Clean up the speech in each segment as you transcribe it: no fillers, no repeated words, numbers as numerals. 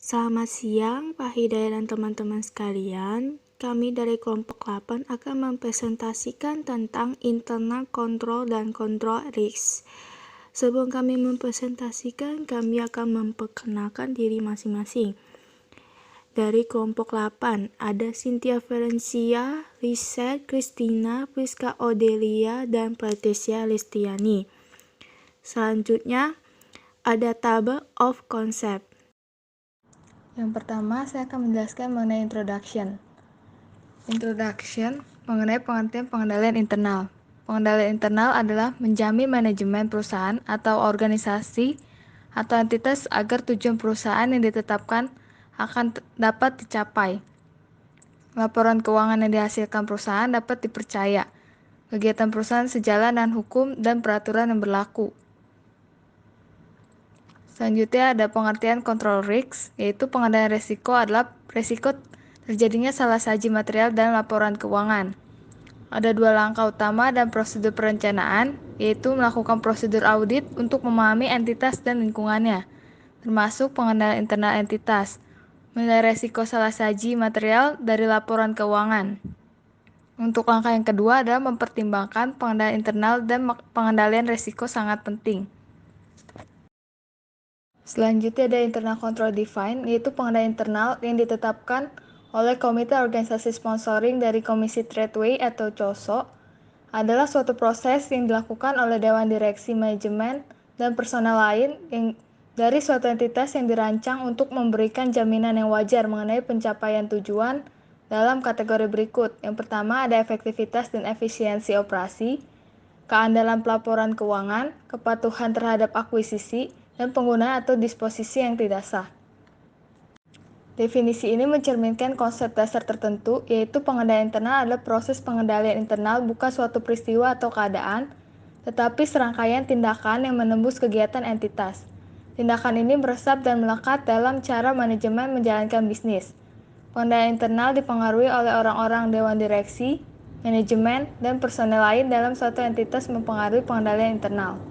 Selamat siang, Pak Hidayat dan teman-teman sekalian. Kami dari kelompok 8 akan mempresentasikan tentang internal control dan control risk. Sebelum kami mempresentasikan, kami akan memperkenalkan diri masing-masing. Dari kelompok 8, ada Cynthia Ferencia, Lisette, Christina, Priska Odelia, dan Patricia Listiani. Selanjutnya, ada table of concept. Yang pertama, saya akan menjelaskan mengenai introduction. Introduction mengenai pengertian pengendalian internal. Pengendalian internal adalah menjamin manajemen perusahaan atau organisasi atau entitas agar tujuan perusahaan yang ditetapkan akan dapat dicapai. Laporan keuangan yang dihasilkan perusahaan dapat dipercaya. Kegiatan perusahaan sejalan dengan hukum dan peraturan yang berlaku. Selanjutnya ada pengertian control risk, yaitu pengendalian risiko adalah risiko terjadinya salah saji material dalam laporan keuangan. Ada dua langkah utama dan prosedur perencanaan, yaitu melakukan prosedur audit untuk memahami entitas dan lingkungannya, termasuk pengendalian internal entitas, menilai risiko salah saji material dari laporan keuangan. Untuk langkah yang kedua adalah mempertimbangkan pengendalian internal dan pengendalian risiko sangat penting. Selanjutnya ada internal control define, yaitu pengendalian internal yang ditetapkan oleh Komite Organisasi Sponsoring dari Komisi Tradeway atau COSO, adalah suatu proses yang dilakukan oleh Dewan Direksi Manajemen dan personel lain yang dari suatu entitas yang dirancang untuk memberikan jaminan yang wajar mengenai pencapaian tujuan dalam kategori berikut. Yang pertama ada efektivitas dan efisiensi operasi, keandalan pelaporan keuangan, kepatuhan terhadap akuisisi, dan penggunaan atau disposisi yang tidak sah. Definisi ini mencerminkan konsep dasar tertentu, yaitu pengendalian internal adalah proses pengendalian internal bukan suatu peristiwa atau keadaan, tetapi serangkaian tindakan yang menembus kegiatan entitas. Tindakan ini meresap dan melekat dalam cara manajemen menjalankan bisnis. Pengendalian internal dipengaruhi oleh orang-orang dewan direksi, manajemen, dan personel lain dalam suatu entitas mempengaruhi pengendalian internal.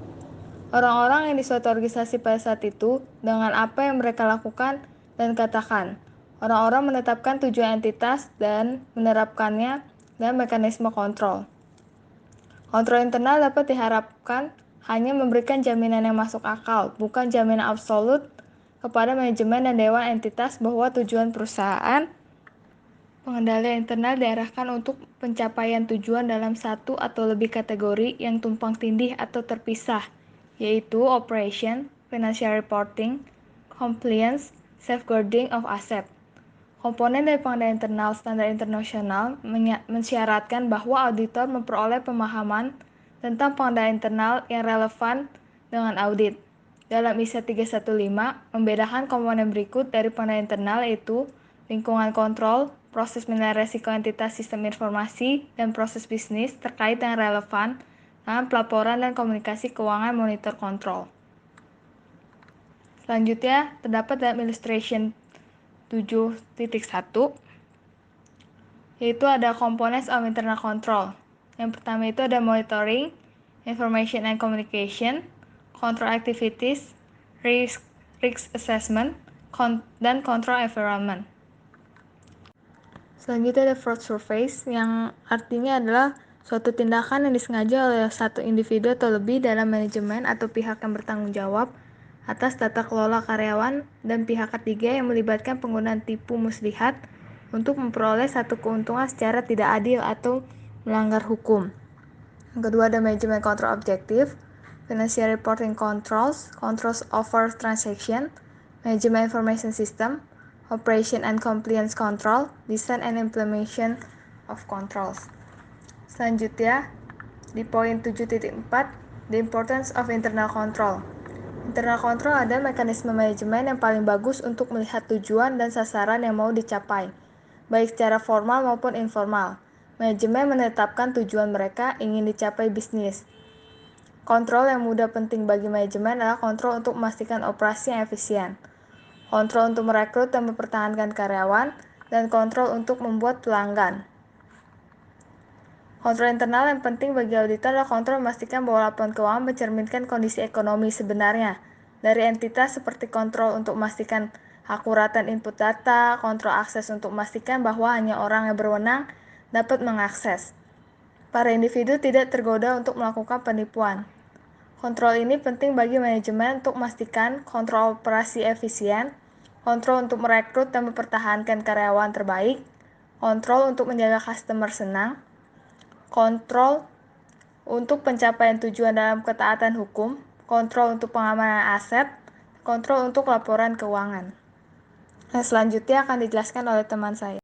Orang-orang yang di suatu organisasi pada saat itu dengan apa yang mereka lakukan dan katakan. Orang-orang menetapkan tujuan entitas dan menerapkannya dan mekanisme kontrol. Kontrol internal dapat diharapkan hanya memberikan jaminan yang masuk akal, bukan jaminan absolut kepada manajemen dan dewan entitas bahwa tujuan perusahaan. Pengendalian internal diarahkan untuk pencapaian tujuan dalam satu atau lebih kategori yang tumpang tindih atau terpisah, yaitu operation, financial reporting, compliance, safeguarding of asset. Komponen dari pengendalian internal standar internasional mensyaratkan bahwa auditor memperoleh pemahaman tentang pengendalian internal yang relevan dengan audit. Dalam ISA 315, membedakan komponen berikut dari pengendalian internal yaitu lingkungan kontrol, proses menilai risiko entitas sistem informasi, dan proses bisnis terkait dengan relevan dengan pelaporan dan komunikasi keuangan monitor kontrol. Selanjutnya, terdapat dalam illustration 7.1, yaitu ada components of internal control. Yang pertama itu ada monitoring, information and communication, control activities, risk assessment, dan control environment. Selanjutnya ada fraud surface, yang artinya adalah suatu tindakan yang disengaja oleh satu individu atau lebih dalam manajemen atau pihak yang bertanggung jawab atas tata kelola karyawan dan pihak ketiga yang melibatkan penggunaan tipu muslihat untuk memperoleh satu keuntungan secara tidak adil atau melanggar hukum. Yang kedua ada manajemen control objektif, financial reporting controls, controls over transaction, management information system, operation and compliance control, design and implementation of controls. Selanjutnya, di poin 7.4, the importance of internal control. Internal control adalah mekanisme manajemen yang paling bagus untuk melihat tujuan dan sasaran yang mau dicapai, baik secara formal maupun informal. Manajemen menetapkan tujuan mereka ingin dicapai bisnis. Kontrol yang mudah penting bagi manajemen adalah kontrol untuk memastikan operasi yang efisien, kontrol untuk merekrut dan mempertahankan karyawan, dan kontrol untuk membuat pelanggan. Kontrol internal yang penting bagi auditor adalah kontrol memastikan bahwa laporan keuangan mencerminkan kondisi ekonomi sebenarnya dari entitas, seperti kontrol untuk memastikan akuratan input data, kontrol akses untuk memastikan bahwa hanya orang yang berwenang dapat mengakses. Para individu tidak tergoda untuk melakukan penipuan. Kontrol ini penting bagi manajemen untuk memastikan kontrol operasi efisien, kontrol untuk merekrut dan mempertahankan karyawan terbaik, kontrol untuk menjaga customer senang, kontrol untuk pencapaian tujuan dalam ketaatan hukum, kontrol untuk pengamanan aset, kontrol untuk laporan keuangan. Nah, selanjutnya akan dijelaskan oleh teman saya.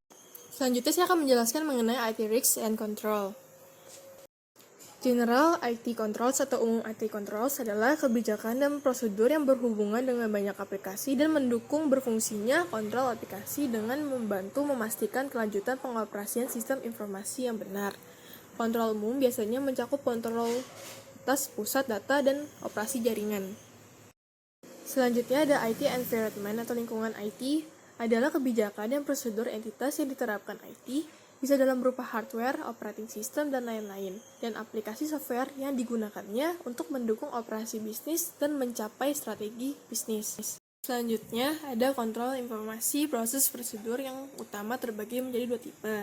Selanjutnya saya akan menjelaskan mengenai IT Risk and Control. General IT Controls atau umum IT Controls adalah kebijakan dan prosedur yang berhubungan dengan banyak aplikasi dan mendukung berfungsinya kontrol aplikasi dengan membantu memastikan kelanjutan pengoperasian sistem informasi yang benar. Kontrol umum biasanya mencakup kontrol atas pusat data dan operasi jaringan. Selanjutnya ada IT Environment atau lingkungan IT adalah kebijakan dan prosedur entitas yang diterapkan IT bisa dalam berupa hardware, operating system, dan lain-lain, dan aplikasi software yang digunakannya untuk mendukung operasi bisnis dan mencapai strategi bisnis. Selanjutnya, ada kontrol informasi proses prosedur yang utama terbagi menjadi dua tipe.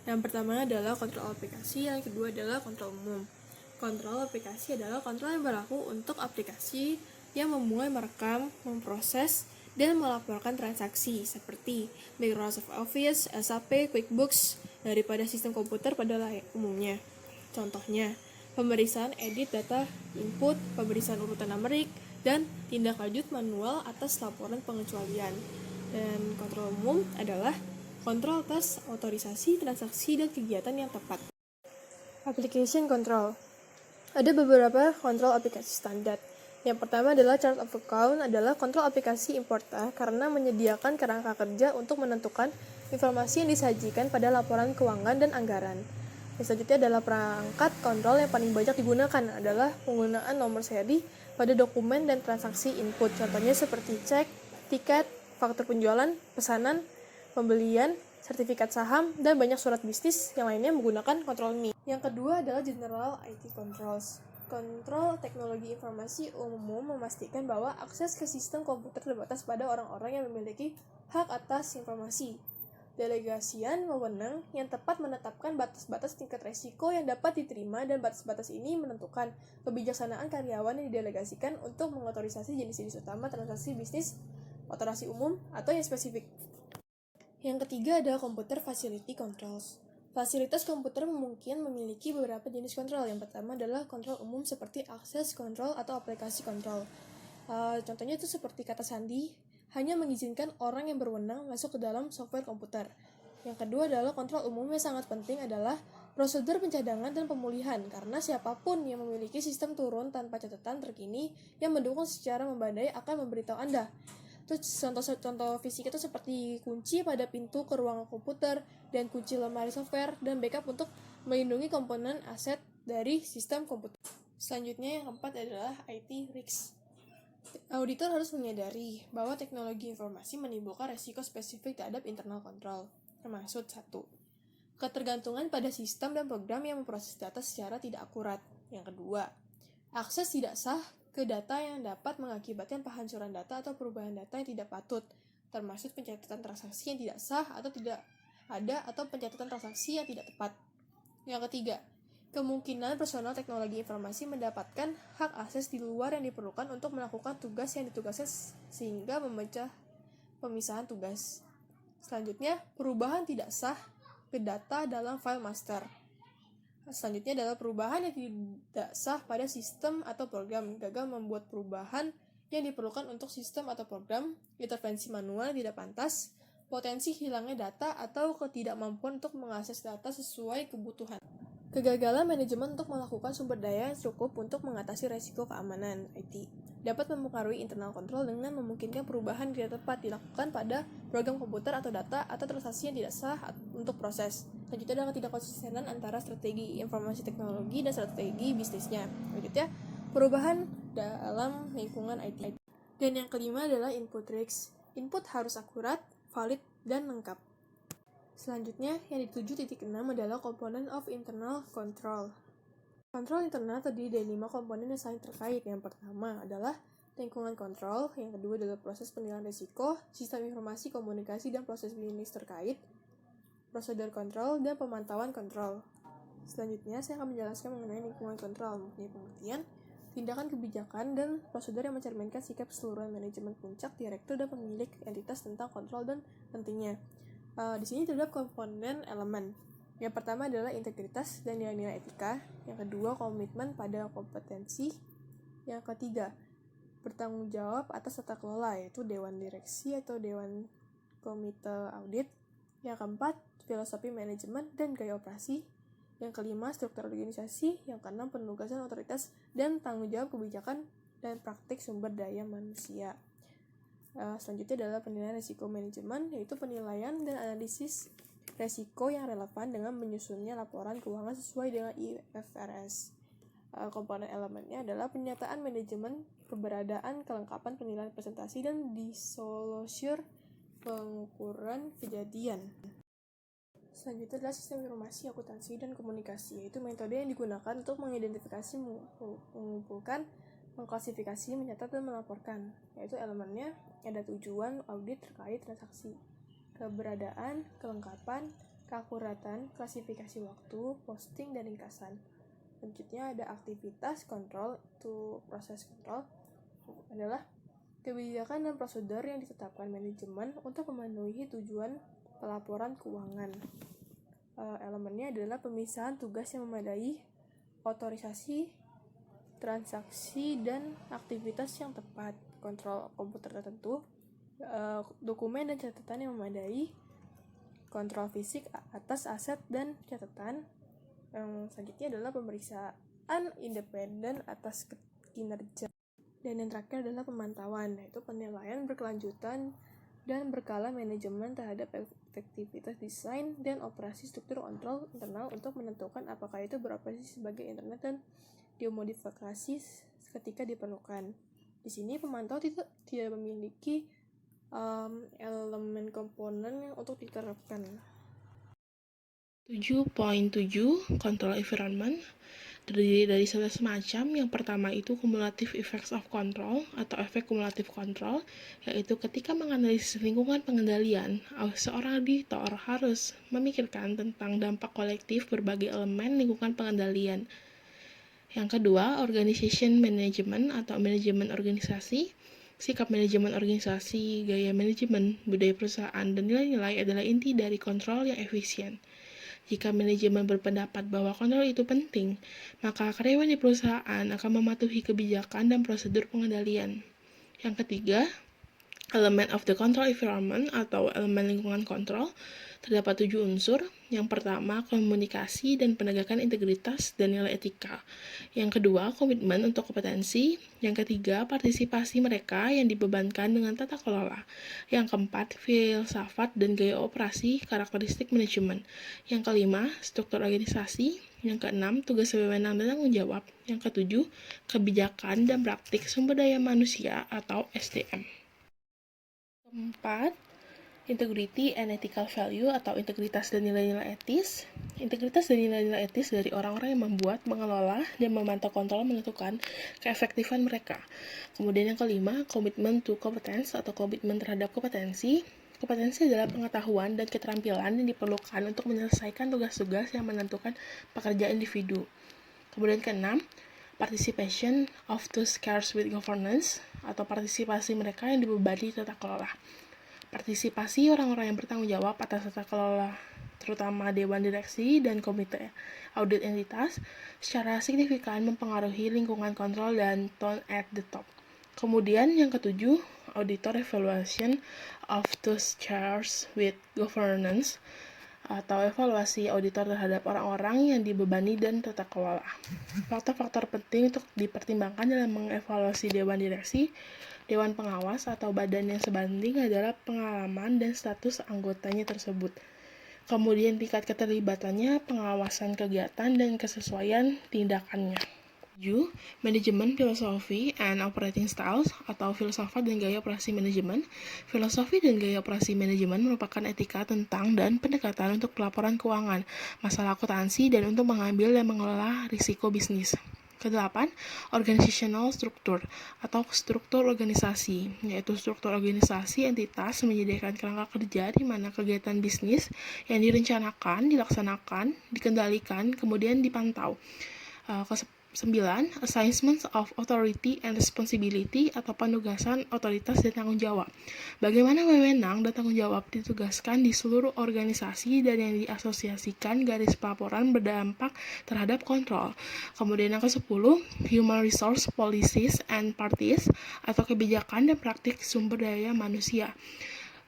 Yang pertama adalah kontrol aplikasi, yang kedua adalah kontrol umum. Kontrol aplikasi adalah kontrol yang berlaku untuk aplikasi yang memulai merekam, memproses, dan melaporkan transaksi seperti Microsoft Office, SAP, QuickBooks daripada sistem komputer pada umumnya. Contohnya, pemeriksaan edit data input, pemeriksaan urutan numerik, dan tindak lanjut manual atas laporan pengecualian. Dan kontrol umum adalah kontrol atas otorisasi, transaksi, dan kegiatan yang tepat. Application Control. Ada beberapa kontrol aplikasi standar. Yang pertama adalah Chart of Account adalah kontrol aplikasi importer karena menyediakan kerangka kerja untuk menentukan informasi yang disajikan pada laporan keuangan dan anggaran. Yang selanjutnya adalah perangkat kontrol yang paling banyak digunakan adalah penggunaan nomor seri pada dokumen dan transaksi input. Contohnya seperti cek, tiket, faktur penjualan, pesanan, pembelian, sertifikat saham, dan banyak surat bisnis yang lainnya menggunakan kontrol ini. Yang kedua adalah General IT Controls. Kontrol teknologi informasi umum memastikan bahwa akses ke sistem komputer terbatas pada orang-orang yang memiliki hak atas informasi. Delegasian wewenang yang tepat menetapkan batas-batas tingkat resiko yang dapat diterima dan batas-batas ini menentukan kebijaksanaan karyawan yang didelegasikan untuk mengotorisasi jenis-jenis utama transaksi bisnis, otorasi umum, atau yang spesifik. Yang ketiga adalah Computer Facility Controls. Fasilitas komputer mungkin memiliki beberapa jenis kontrol. Yang pertama adalah kontrol umum seperti akses kontrol atau aplikasi kontrol. Contohnya itu seperti kata sandi, hanya mengizinkan orang yang berwenang masuk ke dalam software komputer. Yang kedua adalah kontrol umum yang sangat penting adalah prosedur pencadangan dan pemulihan, karena siapapun yang memiliki sistem turun tanpa catatan terkini yang mendukung secara membandai akan memberitahu Anda. Terus contoh fisik itu seperti kunci pada pintu ke ruangan komputer dan kunci lemari software dan backup untuk melindungi komponen aset dari sistem komputer. Selanjutnya yang keempat adalah IT Risk. Auditor harus menyadari bahwa teknologi informasi menimbulkan resiko spesifik terhadap internal control, termasuk 1. Ketergantungan pada sistem dan program yang memproses data secara tidak akurat. Yang kedua, akses tidak sah ke data yang dapat mengakibatkan penghancuran data atau perubahan data yang tidak patut, termasuk pencatatan transaksi yang tidak sah atau tidak ada atau pencatatan transaksi yang tidak tepat. Yang ketiga, kemungkinan personal teknologi informasi mendapatkan hak akses di luar yang diperlukan untuk melakukan tugas yang ditugaskan sehingga memecah pemisahan tugas. Selanjutnya, perubahan tidak sah ke data dalam file master. Selanjutnya adalah perubahan yang tidak sah pada sistem atau program, gagal membuat perubahan yang diperlukan untuk sistem atau program, intervensi manual yang tidak pantas, potensi hilangnya data, atau ketidakmampuan untuk mengakses data sesuai kebutuhan. Kegagalan manajemen untuk melakukan sumber daya yang cukup untuk mengatasi resiko keamanan IT dapat mempengaruhi internal control dengan memungkinkan perubahan tidak tepat dilakukan pada program komputer atau data atau transaksi yang tidak sah untuk proses. Selanjutnya adalah ketidakkonsistenan antara strategi informasi teknologi dan strategi bisnisnya. Selanjutnya, perubahan dalam lingkungan IT. Dan yang kelima adalah input risk. Input harus akurat, valid, dan lengkap. Selanjutnya, yang dituju 7.6 adalah Component of Internal Control. Kontrol internal terdiri dari 5 komponen yang saling terkait. Yang pertama adalah lingkungan kontrol, yang kedua adalah proses penilaian risiko, sistem informasi, komunikasi, dan proses bisnis terkait, prosedur kontrol, dan pemantauan kontrol. Selanjutnya, saya akan menjelaskan mengenai lingkungan kontrol, mempunyai pengertian, tindakan kebijakan, dan prosedur yang mencerminkan sikap keseluruhan manajemen puncak, direktur, dan pemilik entitas tentang kontrol dan pentingnya. Di sini terdapat komponen elemen. Yang pertama adalah integritas dan nilai-nilai etika. Yang kedua, komitmen pada kompetensi. Yang ketiga, bertanggung jawab atas tata kelola, yaitu dewan direksi atau dewan komite audit. Yang keempat, filosofi manajemen dan gaya operasi. Yang kelima, struktur organisasi. Yang keenam, penugasan otoritas dan tanggung jawab kebijakan dan praktik sumber daya manusia. Selanjutnya adalah penilaian risiko manajemen, yaitu penilaian dan analisis risiko yang relevan dengan menyusunnya laporan keuangan sesuai dengan IFRS. Komponen elemennya adalah penyataan manajemen, keberadaan, kelengkapan penilaian presentasi, dan disclosure pengukuran kejadian. Selanjutnya adalah sistem informasi, akuntansi, dan komunikasi, yaitu metode yang digunakan untuk mengidentifikasi, mengumpulkan, mengklasifikasi, mencatat, dan melaporkan, yaitu elemennya ada tujuan audit terkait transaksi, keberadaan, kelengkapan, keakuratan, klasifikasi waktu, posting, dan ringkasan. Selanjutnya ada aktivitas kontrol, itu proses kontrol adalah kebijakan dan prosedur yang ditetapkan manajemen untuk memenuhi tujuan pelaporan keuangan. Elemennya adalah pemisahan tugas yang memadai, otorisasi, transaksi, dan aktivitas yang tepat, kontrol komputer tertentu, dokumen dan catatan yang memadai, kontrol fisik atas aset dan catatan. Yang selanjutnya adalah pemeriksaan independen atas kinerja. Dan yang terakhir adalah pemantauan, yaitu penilaian berkelanjutan dan berkala manajemen terhadap efektivitas desain dan operasi struktur kontrol internal untuk menentukan apakah itu beroperasi sebagai internet dan dimodifikasi ketika diperlukan. Di sini pemantau tidak memiliki elemen komponen yang untuk diterapkan. 7.7 Control Environment terdiri dari 11 macam. Yang pertama itu Cumulative Effects of Control atau efek kumulatif kontrol, yaitu ketika menganalisis lingkungan pengendalian, seorang auditor harus memikirkan tentang dampak kolektif berbagai elemen lingkungan pengendalian. Yang kedua, Organization Management atau manajemen organisasi. Sikap manajemen organisasi, gaya manajemen, budaya perusahaan, dan nilai-nilai adalah inti dari kontrol yang efisien. Jika manajemen berpendapat bahwa kontrol itu penting, maka karyawan di perusahaan akan mematuhi kebijakan dan prosedur pengendalian. Yang ketiga, Element of the Control Environment atau elemen lingkungan kontrol. Terdapat 7 unsur. Yang pertama, komunikasi dan penegakan integritas dan nilai etika. Yang kedua, komitmen untuk kompetensi. Yang ketiga, partisipasi mereka yang dibebankan dengan tata kelola. Yang keempat, filsafat dan gaya operasi karakteristik manajemen. Yang kelima, struktur organisasi. Yang keenam, tugas wewenang dan tanggung jawab. Yang ketujuh, kebijakan dan praktik sumber daya manusia atau SDM. Keempat, integrity and ethical value atau integritas dan nilai-nilai etis. Integritas dan nilai-nilai etis dari orang-orang yang membuat, mengelola, dan memantau kontrol menentukan keefektifan mereka. Kemudian yang kelima, commitment to competence atau komitmen terhadap kompetensi. Kompetensi adalah pengetahuan dan keterampilan yang diperlukan untuk menyelesaikan tugas-tugas yang menentukan pekerjaan individu. Kemudian keenam, participation of those charged with governance atau partisipasi mereka yang dibebani tata kelola. Partisipasi orang-orang yang bertanggung jawab atas tata kelola, terutama dewan direksi dan komite audit entitas, secara signifikan mempengaruhi lingkungan kontrol dan tone at the top. Kemudian yang ketujuh, auditor evaluation of those charged with governance atau evaluasi auditor terhadap orang-orang yang dibebani dan tata kelola. Faktor-faktor penting untuk dipertimbangkan dalam mengevaluasi dewan direksi, dewan pengawas, atau badan yang sebanding adalah pengalaman dan status anggotanya tersebut. Kemudian tingkat keterlibatannya, pengawasan kegiatan, dan kesesuaian tindakannya. 7. Manajemen Philosophy and Operating Styles atau filsafat dan gaya operasi manajemen. Filosofi dan gaya operasi manajemen merupakan etika tentang dan pendekatan untuk pelaporan keuangan, masalah akuntansi, dan untuk mengambil dan mengelola risiko bisnis. Kedelapan, organizational structure atau struktur organisasi, yaitu struktur organisasi entitas menyediakan kerangka kerja di mana kegiatan bisnis yang direncanakan, dilaksanakan, dikendalikan, kemudian dipantau. Kesembilan, assignments of authority and responsibility atau penugasan otoritas dan tanggung jawab. Bagaimana wewenang dan tanggung jawab ditugaskan di seluruh organisasi dan yang diasosiasikan garis pelaporan berdampak terhadap kontrol. Kemudian yang ke-10, human resource policies and parties atau kebijakan dan praktik sumber daya manusia.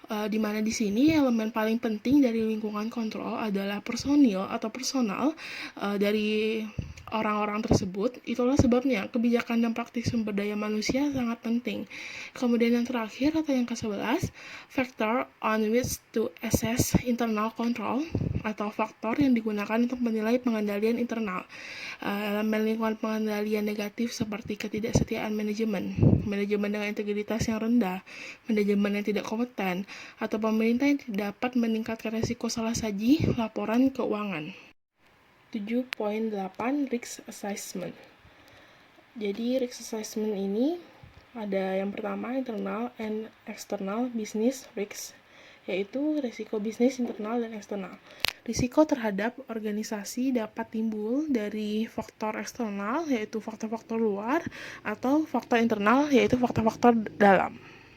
Di mana di sini elemen paling penting dari lingkungan kontrol adalah personil atau personal dari orang-orang tersebut. Itulah sebabnya kebijakan dan praktik sumber daya manusia sangat penting. Kemudian yang terakhir atau yang ke-11, factor on which to assess internal control atau faktor yang digunakan untuk menilai pengendalian internal. Elemen lingkungan pengendalian negatif seperti ketidaksetiaan manajemen dengan integritas yang rendah, manajemen yang tidak kompeten, atau pemerintah yang tidak dapat meningkatkan risiko salah saji laporan keuangan. 7.8 Risk Assessment. Jadi risk assessment ini ada yang pertama internal and external business risks, yaitu risiko bisnis internal dan eksternal. Risiko terhadap organisasi dapat timbul dari faktor eksternal, yaitu faktor-faktor luar, atau faktor internal, yaitu faktor-faktor dalam.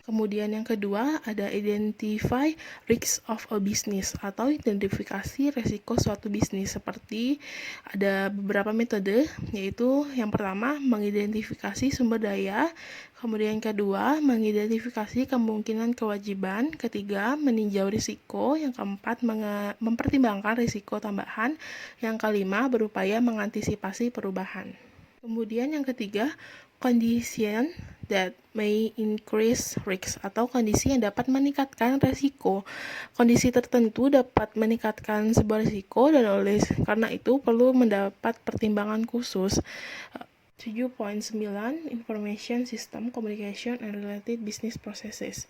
Kemudian yang kedua ada identify risks of a business atau identifikasi resiko suatu bisnis, seperti ada beberapa metode, yaitu yang pertama mengidentifikasi sumber daya, kemudian yang kedua mengidentifikasi kemungkinan kewajiban, ketiga meninjau risiko, yang keempat mempertimbangkan risiko tambahan, yang kelima berupaya mengantisipasi perubahan. Kemudian yang ketiga, condition that may increase risk atau kondisi yang dapat meningkatkan risiko. Kondisi tertentu dapat meningkatkan sebuah risiko dan oleh karena itu perlu mendapat pertimbangan khusus. 7.9 Information System Communication and Related Business Processes.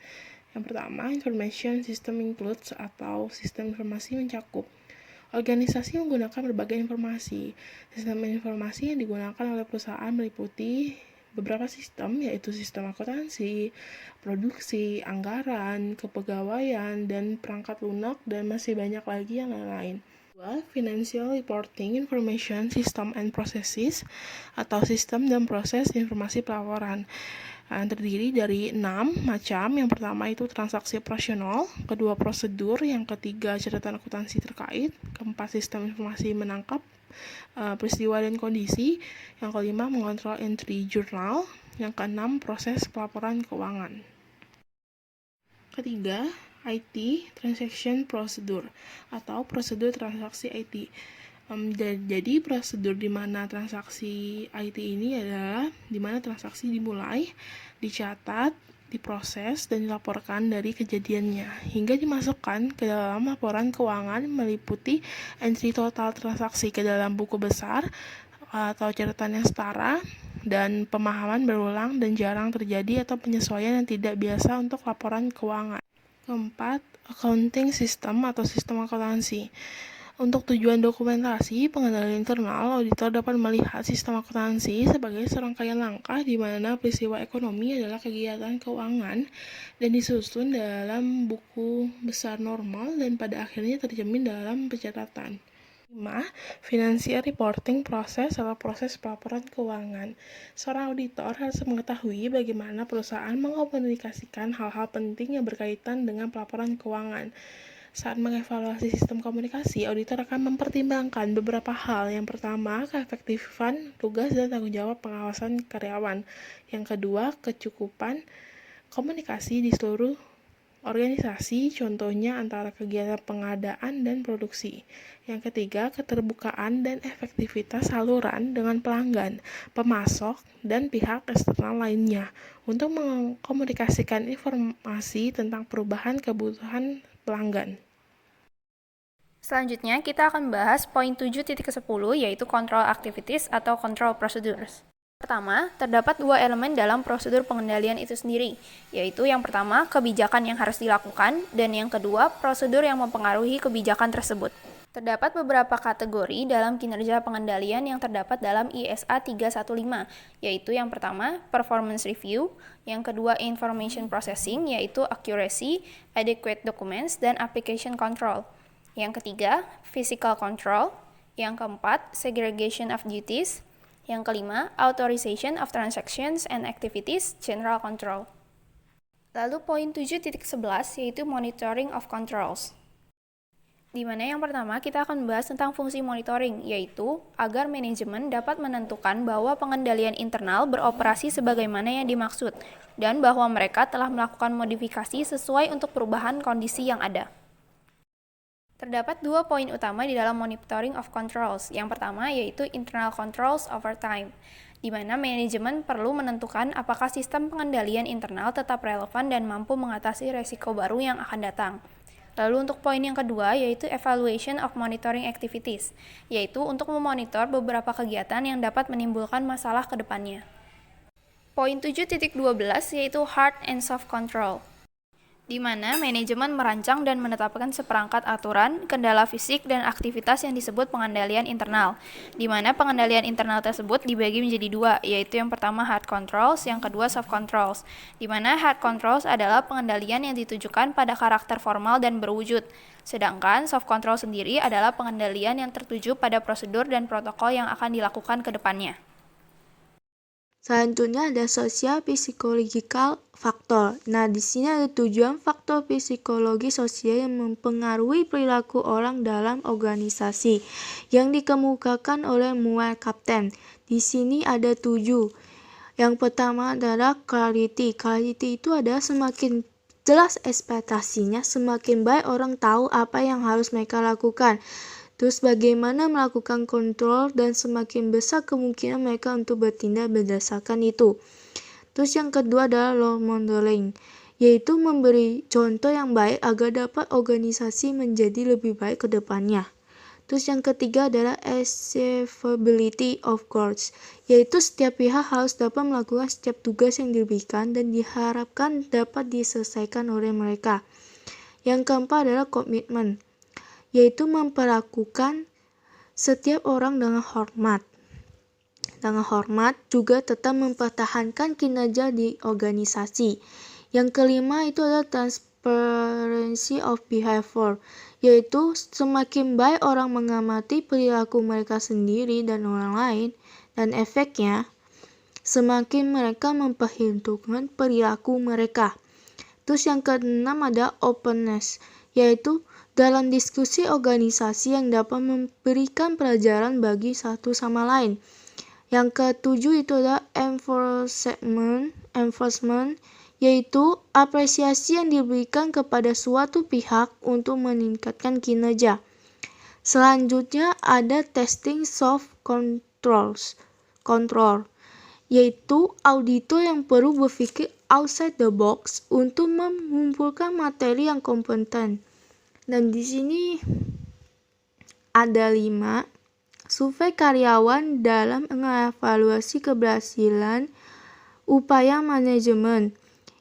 Yang pertama, information system includes atau sistem informasi mencakup. Organisasi menggunakan berbagai informasi. Sistem informasi yang digunakan oleh perusahaan meliputi beberapa sistem, yaitu sistem akuntansi, produksi, anggaran, kepegawaian, dan perangkat lunak, dan masih banyak lagi yang lain-lain. Financial Reporting Information System and Processes atau sistem dan proses informasi pelaporan. Terdiri dari 6 macam. Yang pertama itu transaksi operasional, kedua prosedur, yang ketiga catatan akuntansi terkait, keempat sistem informasi menangkap peristiwa dan kondisi, yang kelima mengontrol entry jurnal, yang keenam proses pelaporan keuangan. Ketiga, IT Transaction Procedure atau prosedur transaksi IT. Jadi prosedur di mana transaksi IT ini adalah di mana transaksi dimulai, dicatat, diproses, dan dilaporkan dari kejadiannya hingga dimasukkan ke dalam laporan keuangan meliputi entry total transaksi ke dalam buku besar atau catatan yang setara, dan pemahaman berulang dan jarang terjadi atau penyesuaian yang tidak biasa untuk laporan keuangan. Keempat, accounting system atau sistem akuntansi. Untuk tujuan dokumentasi pengendalian internal, auditor dapat melihat sistem akuntansi sebagai serangkaian langkah di mana peristiwa ekonomi adalah kegiatan keuangan dan disusun dalam buku besar normal dan pada akhirnya tercermin dalam pencatatan. 5. Financial Reporting Process atau proses pelaporan keuangan. Seorang auditor harus mengetahui bagaimana perusahaan mengkomunikasikan hal-hal penting yang berkaitan dengan pelaporan keuangan. Saat mengevaluasi sistem komunikasi, auditor akan mempertimbangkan beberapa hal. Yang pertama, keefektifan tugas dan tanggung jawab pengawasan karyawan. Yang kedua, kecukupan komunikasi di seluruh organisasi, contohnya antara kegiatan pengadaan dan produksi. Yang ketiga, keterbukaan dan efektivitas saluran dengan pelanggan, pemasok, dan pihak eksternal lainnya untuk mengkomunikasikan informasi tentang perubahan kebutuhan pelanggan. Selanjutnya, kita akan bahas poin 7.10, yaitu control activities atau control procedures. Pertama, terdapat dua elemen dalam prosedur pengendalian itu sendiri, yaitu yang pertama, kebijakan yang harus dilakukan, dan yang kedua, prosedur yang mempengaruhi kebijakan tersebut. Terdapat beberapa kategori dalam kinerja pengendalian yang terdapat dalam ISA 315, yaitu yang pertama, performance review, yang kedua, information processing, yaitu accuracy, adequate documents, dan application control. Yang ketiga, physical control, yang keempat, segregation of duties, yang kelima, authorization of transactions and activities, general control. Lalu poin 7.11 yaitu monitoring of controls. Di mana yang pertama kita akan membahas tentang fungsi monitoring, yaitu agar manajemen dapat menentukan bahwa pengendalian internal beroperasi sebagaimana yang dimaksud, dan bahwa mereka telah melakukan modifikasi sesuai untuk perubahan kondisi yang ada. Terdapat dua poin utama di dalam monitoring of controls. Yang pertama yaitu internal controls over time, di mana manajemen perlu menentukan apakah sistem pengendalian internal tetap relevan dan mampu mengatasi resiko baru yang akan datang. Lalu untuk poin yang kedua yaitu evaluation of monitoring activities, yaitu untuk memonitor beberapa kegiatan yang dapat menimbulkan masalah ke depannya. Poin 7.12 yaitu hard and soft control, di mana manajemen merancang dan menetapkan seperangkat aturan, kendala fisik, dan aktivitas yang disebut pengendalian internal, di mana pengendalian internal tersebut dibagi menjadi dua, yaitu yang pertama hard controls, yang kedua soft controls, di mana hard controls adalah pengendalian yang ditujukan pada karakter formal dan berwujud, sedangkan soft control sendiri adalah pengendalian yang tertuju pada prosedur dan protokol yang akan dilakukan ke depannya. Selanjutnya ada social psychological factor. Nah, di sini ada tujuan faktor psikologi sosial yang mempengaruhi perilaku orang dalam organisasi yang dikemukakan oleh Muir Kapten. Di sini ada 7. Yang pertama adalah clarity. Clarity itu adalah semakin jelas ekspektasinya, semakin baik orang tahu apa yang harus mereka lakukan. Terus bagaimana melakukan kontrol dan semakin besar kemungkinan mereka untuk bertindak berdasarkan itu. Terus yang kedua adalah role modeling, yaitu memberi contoh yang baik agar dapat organisasi menjadi lebih baik ke depannya. Terus yang ketiga adalah achievability of goals, yaitu setiap pihak harus dapat melakukan setiap tugas yang diberikan dan diharapkan dapat diselesaikan oleh mereka. Yang keempat adalah commitment, yaitu memperlakukan setiap orang dengan hormat. Dengan hormat juga tetap mempertahankan kinerja di organisasi. Yang kelima itu adalah transparency of behavior, yaitu semakin baik orang mengamati perilaku mereka sendiri dan orang lain, dan efeknya semakin mereka memperhitungkan perilaku mereka. Terus yang keenam ada openness, yaitu dalam diskusi organisasi yang dapat memberikan pelajaran bagi satu sama lain. Yang ketujuh itu adalah enforcement, yaitu apresiasi yang diberikan kepada suatu pihak untuk meningkatkan kinerja. Selanjutnya ada testing soft control, yaitu auditor yang perlu berpikir outside the box untuk mengumpulkan materi yang kompeten. Dan di sini ada 5 survei karyawan dalam mengevaluasi keberhasilan upaya manajemen.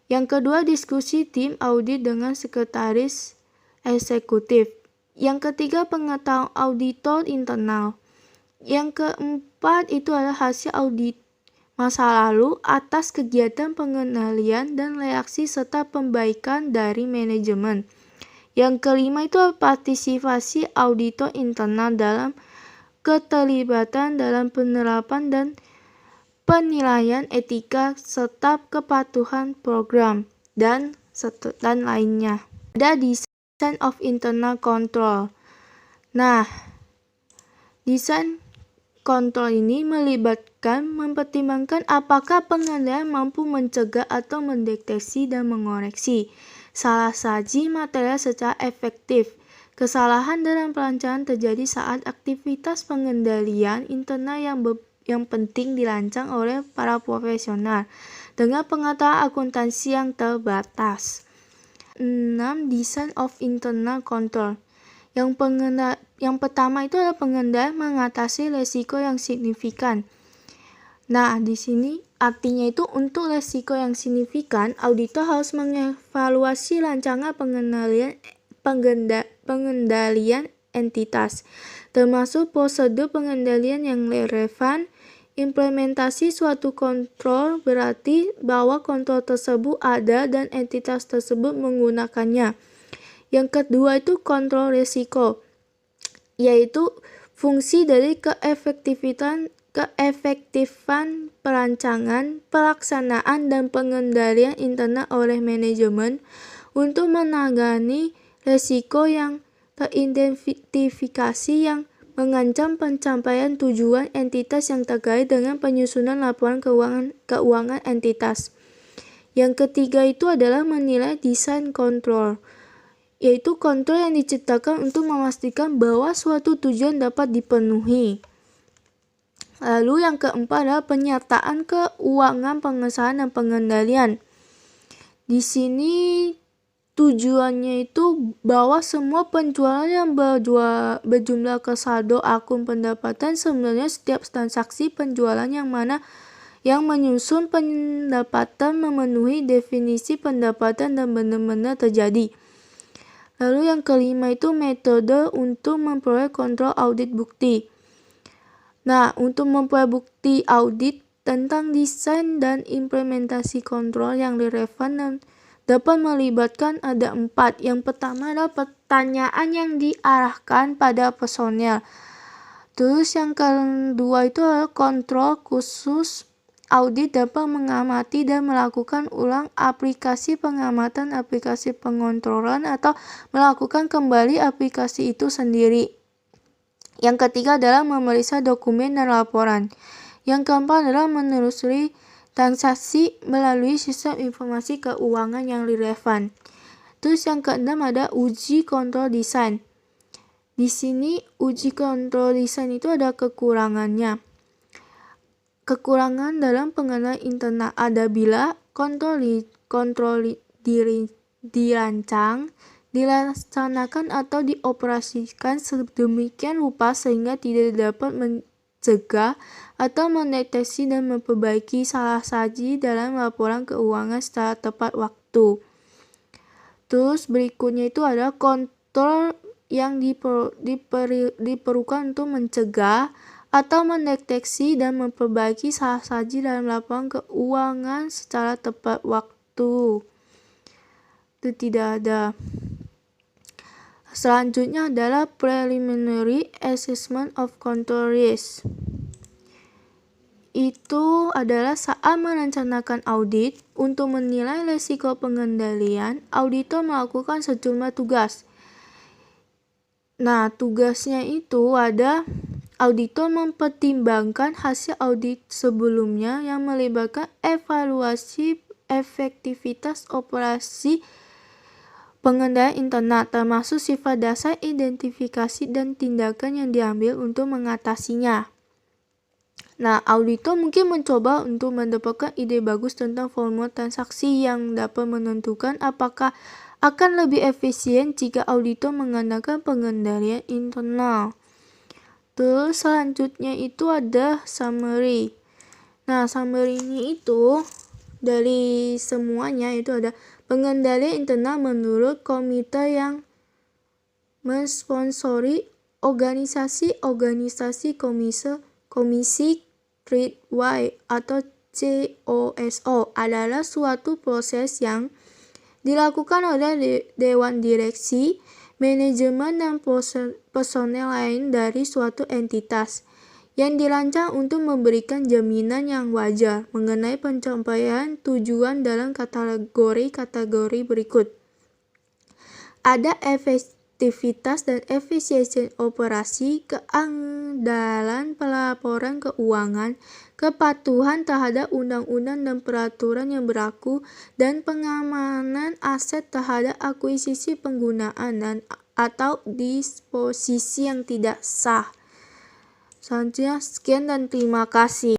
Yang kedua, diskusi tim audit dengan sekretaris eksekutif. Yang ketiga, pengetahuan auditor internal. Yang keempat itu adalah hasil audit masa lalu atas kegiatan pengendalian dan reaksi serta pembaikan dari manajemen. Yang kelima itu partisipasi auditor internal dalam keterlibatan dalam penerapan dan penilaian etika serta kepatuhan program dan lainnya. Ada design of internal control. Nah, desain kontrol ini mempertimbangkan apakah pengendalian mampu mencegah atau mendeteksi dan mengoreksi salah saji material secara efektif. Kesalahan dalam perancangan terjadi saat aktivitas pengendalian internal yang penting dirancang oleh para profesional dengan pengetahuan akuntansi yang terbatas. 6. Design of internal control. Yang pertama itu adalah pengendalian mengatasi resiko yang signifikan. Nah, di sini artinya itu untuk resiko yang signifikan, auditor harus mengevaluasi rancangan pengendalian entitas, termasuk prosedur pengendalian yang relevan. Implementasi suatu kontrol berarti bahwa kontrol tersebut ada dan entitas tersebut menggunakannya. Yang kedua itu kontrol risiko, yaitu fungsi dari keefektifan perancangan, pelaksanaan, dan pengendalian internal oleh manajemen untuk menangani risiko yang teridentifikasi yang mengancam pencapaian tujuan entitas yang terkait dengan penyusunan laporan keuangan entitas. Yang ketiga itu adalah menilai desain kontrol, yaitu kontrol yang diciptakan untuk memastikan bahwa suatu tujuan dapat dipenuhi. Lalu yang keempat adalah penyertaan keuangan, pengesahan, dan pengendalian. Di sini tujuannya itu bahwa semua penjualan yang berjumlah ke saldo akun pendapatan, sebenarnya setiap transaksi penjualan yang menyusun pendapatan memenuhi definisi pendapatan dan benar-benar terjadi. Lalu yang kelima itu metode untuk memperoleh kontrol audit bukti. Nah, untuk memperoleh bukti audit tentang desain dan implementasi kontrol yang relevan dan dapat melibatkan ada 4. Yang pertama adalah pertanyaan yang diarahkan pada personel. Terus yang kedua itu adalah kontrol khusus. Audit dapat mengamati dan melakukan ulang aplikasi pengamatan aplikasi pengontrolan atau melakukan kembali aplikasi itu sendiri. Yang ketiga adalah memeriksa dokumen dan laporan. Yang keempat adalah menelusuri transaksi melalui sistem informasi keuangan yang relevan. Terus yang keenam ada uji kontrol desain. Di sini uji kontrol desain itu ada kekurangannya. Kekurangan dalam pengenalan internal ada bila kontrol dirancang, dilaksanakan atau dioperasikan sedemikian rupa sehingga tidak dapat mencegah atau mendeteksi dan memperbaiki salah saji dalam laporan keuangan secara tepat waktu. Terus berikutnya itu adalah kontrol yang diperlukan untuk mencegah atau mendeteksi dan memperbaiki salah saji dalam laporan keuangan secara tepat waktu. Itu tidak ada. Selanjutnya adalah preliminary assessment of control risk. Itu adalah saat merencanakan audit untuk menilai risiko pengendalian, auditor melakukan sejumlah tugas. Nah, tugasnya itu ada auditor mempertimbangkan hasil audit sebelumnya yang melibatkan evaluasi efektivitas operasi pengendalian internal, termasuk sifat dasar, identifikasi, dan tindakan yang diambil untuk mengatasinya. Nah, auditor mungkin mencoba untuk mendapatkan ide bagus tentang formula transaksi yang dapat menentukan apakah akan lebih efisien jika auditor mengandalkan pengendalian internal. Terus selanjutnya itu ada summary. Nah, summary ini itu dari semuanya itu ada pengendalian internal menurut komite yang mensponsori organisasi komisi Trade-wide atau COSO adalah suatu proses yang dilakukan oleh Dewan Direksi, manajemen, dan personel lain dari suatu entitas yang dirancang untuk memberikan jaminan yang wajar mengenai pencapaian tujuan dalam kategori berikut. Ada efektivitas dan efisiensi operasi, keandalan pelaporan keuangan, kepatuhan terhadap undang-undang dan peraturan yang berlaku, dan pengamanan aset terhadap akuisisi penggunaan dan atau disposisi yang tidak sah. Selanjutnya, sekian dan terima kasih.